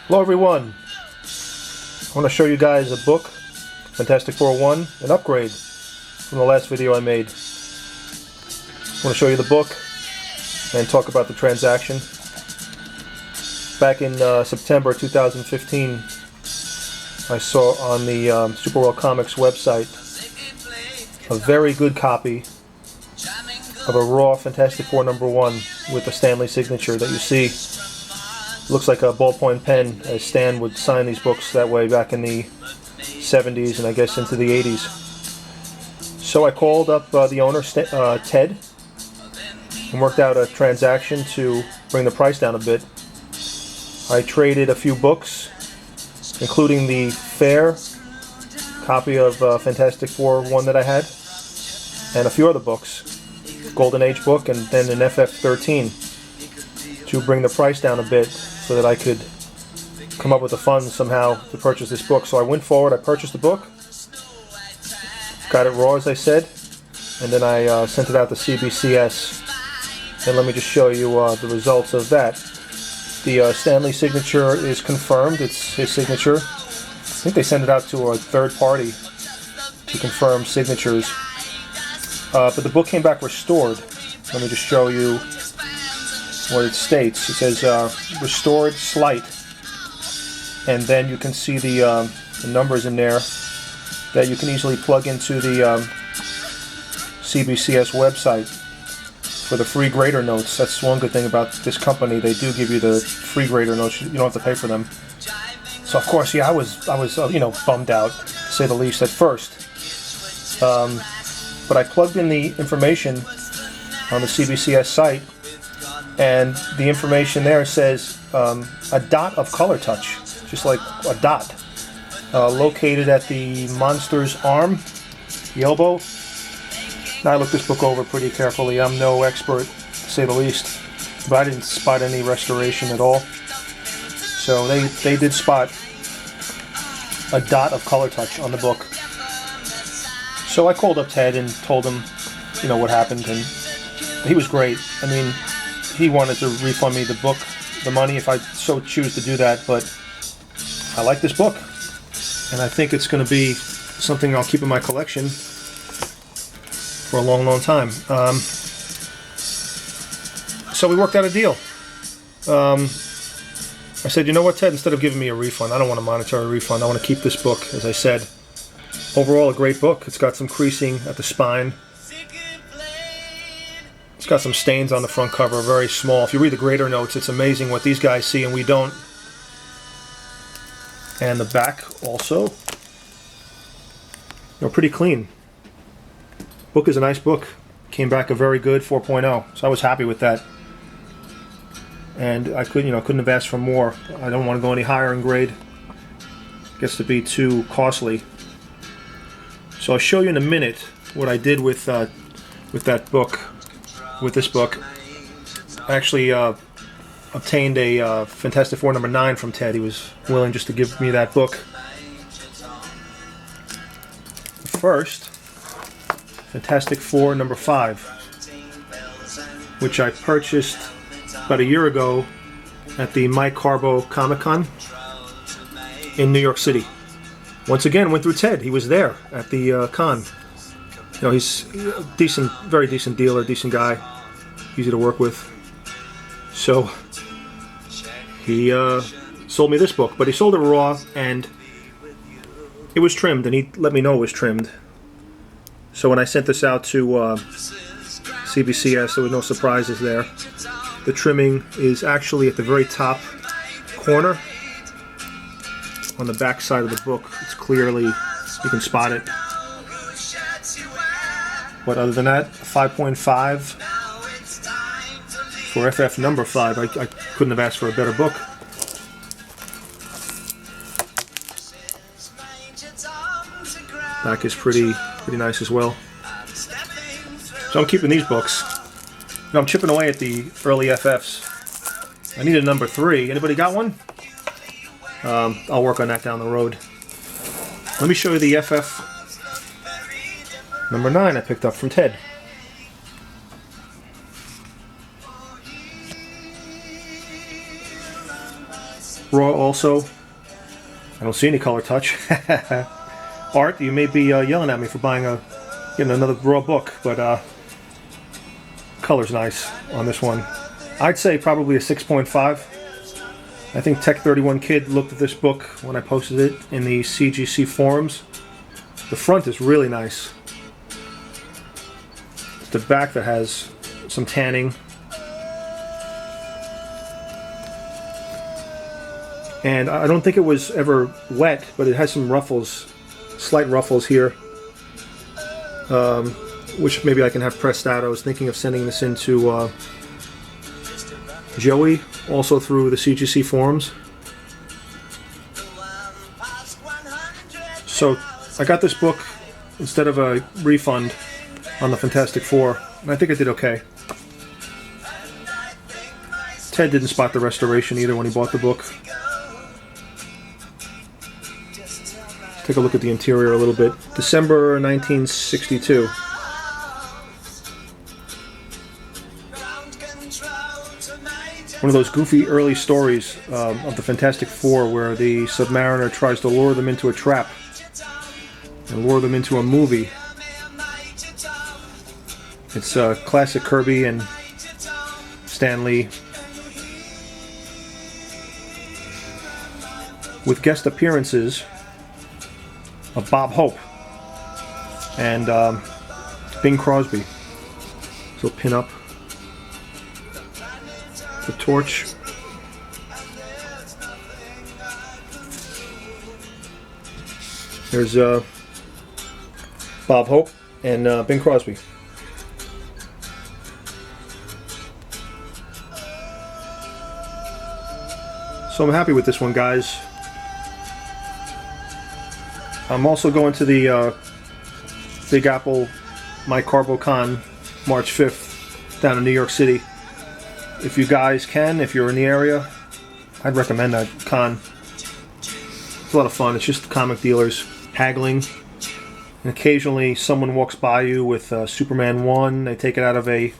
Hello everyone, I want to show you guys a book, Fantastic Four 1, an upgrade from the last video I made. I want to show you the book and talk about the transaction. Back in September 2015, I saw on the Superworld Comics website a very good copy of a raw Fantastic Four #1 with the Stan Lee signature that you see. Looks like a ballpoint pen, as Stan would sign these books that way back in the 70s and I guess into the 80s. So I called up the owner, Ted, and worked out a transaction to bring the price down a bit. I traded a few books, including the fair copy of Fantastic Four 1 that I had, and a few other books, Golden Age book and then an FF13, to bring the price down a bit so that I could come up with the funds somehow to purchase this book. So I went forward, I purchased the book, got it raw as I said, and then I sent it out to CBCS. And let me just show you the results of that. The Stan Lee signature is confirmed, it's his signature. I think they send it out to a third party to confirm signatures. But the book came back restored. Let me just show you what it states. It says restored slight, and then you can see the numbers in there that you can easily plug into the CBCS website for the free grader notes. That's one good thing about this company. They do give you the free grader notes. You don't have to pay for them. So of course, yeah, I was bummed out, to say the least, at first. But I plugged in the information on the CBCS site, and the information there says a dot of color touch, just like a dot, located at the monster's arm, the elbow. Now I looked this book over pretty carefully. I'm no expert, to say the least, but I didn't spot any restoration at all. So they did spot a dot of color touch on the book. So I called up Ted and told him, what happened, and he was great. I mean, he wanted to refund me the money if I so choose to do that, but I like this book, and I think it's going to be something I'll keep in my collection for a long, long time. So we worked out a deal. I said, you know what, Ted, instead of giving me a refund, I don't want a monetary refund, I want to keep this book, as I said. Overall, a great book. It's got some creasing at the spine. It's got some stains on the front cover, very small. If you read the grader notes, it's amazing what these guys see and we don't. And the back also, pretty clean. Book is a nice book. Came back a very good 4.0, so I was happy with that. And I couldn't have asked for more. I don't want to go any higher in grade. It gets to be too costly. So I'll show you in a minute what I did with that book. With this book, I actually obtained a Fantastic Four #9 from Ted. He was willing just to give me that book. First, Fantastic Four #5, which I purchased about a year ago at the Mike Carbo Comic-Con in New York City. Once again, went through Ted. He was there at the con. He's a decent, very decent dealer, decent guy, easy to work with. So he sold me this book, but he sold it raw, and it was trimmed, and he let me know it was trimmed. So when I sent this out to CBCS, there were no surprises there. The trimming is actually at the very top corner on the back side of the book. It's clearly, you can spot it. But other than that, 5.5 for FF #5. I couldn't have asked for a better book. Back is pretty nice as well. So I'm keeping these books. I'm chipping away at the early FFs. I need a #3. Anybody got one? I'll work on that down the road. Let me show you the FF #9 I picked up from Ted. Raw also. I don't see any color touch. Art, you may be yelling at me for getting another Raw book, but color's nice on this one. I'd say probably a 6.5. I think Tech31 Kid looked at this book when I posted it in the CGC forums. The front is really nice. It's the back that has some tanning. And I don't think it was ever wet, but it has some ruffles, slight ruffles here, which maybe I can have pressed out. I was thinking of sending this into Joey, also through the CGC forums. So I got this book instead of a refund on the Fantastic Four, and I think I did okay. Ted didn't spot the restoration either when he bought the book. Let's take a look at the interior a little bit. December 1962. One of those goofy early stories of the Fantastic Four where the Submariner tries to lure them into a trap and lure them into a movie. It's classic Kirby and Stan Lee, with guest appearances of Bob Hope and Bing Crosby. So pin up the torch. There's Bob Hope and Bing Crosby. So I'm happy with this one, guys. I'm also going to the Big Apple My Carbo Con March 5th down in New York City. If you guys can, if you're in the area, I'd recommend that con. It's a lot of fun. It's just comic dealers haggling. And occasionally someone walks by you with Superman 1. They take it out of a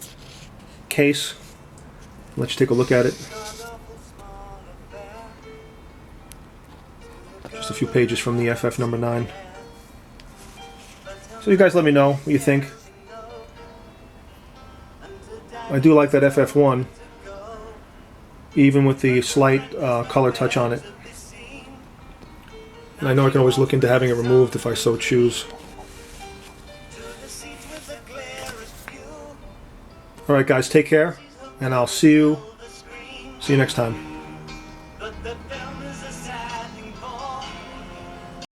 case. Let's take a look at it. Just a few pages from the FF number 9. So you guys let me know what you think. I do like that FF1, even with the slight color touch on it. And I know I can always look into having it removed if I so choose. Alright guys, take care, and I'll see you next time.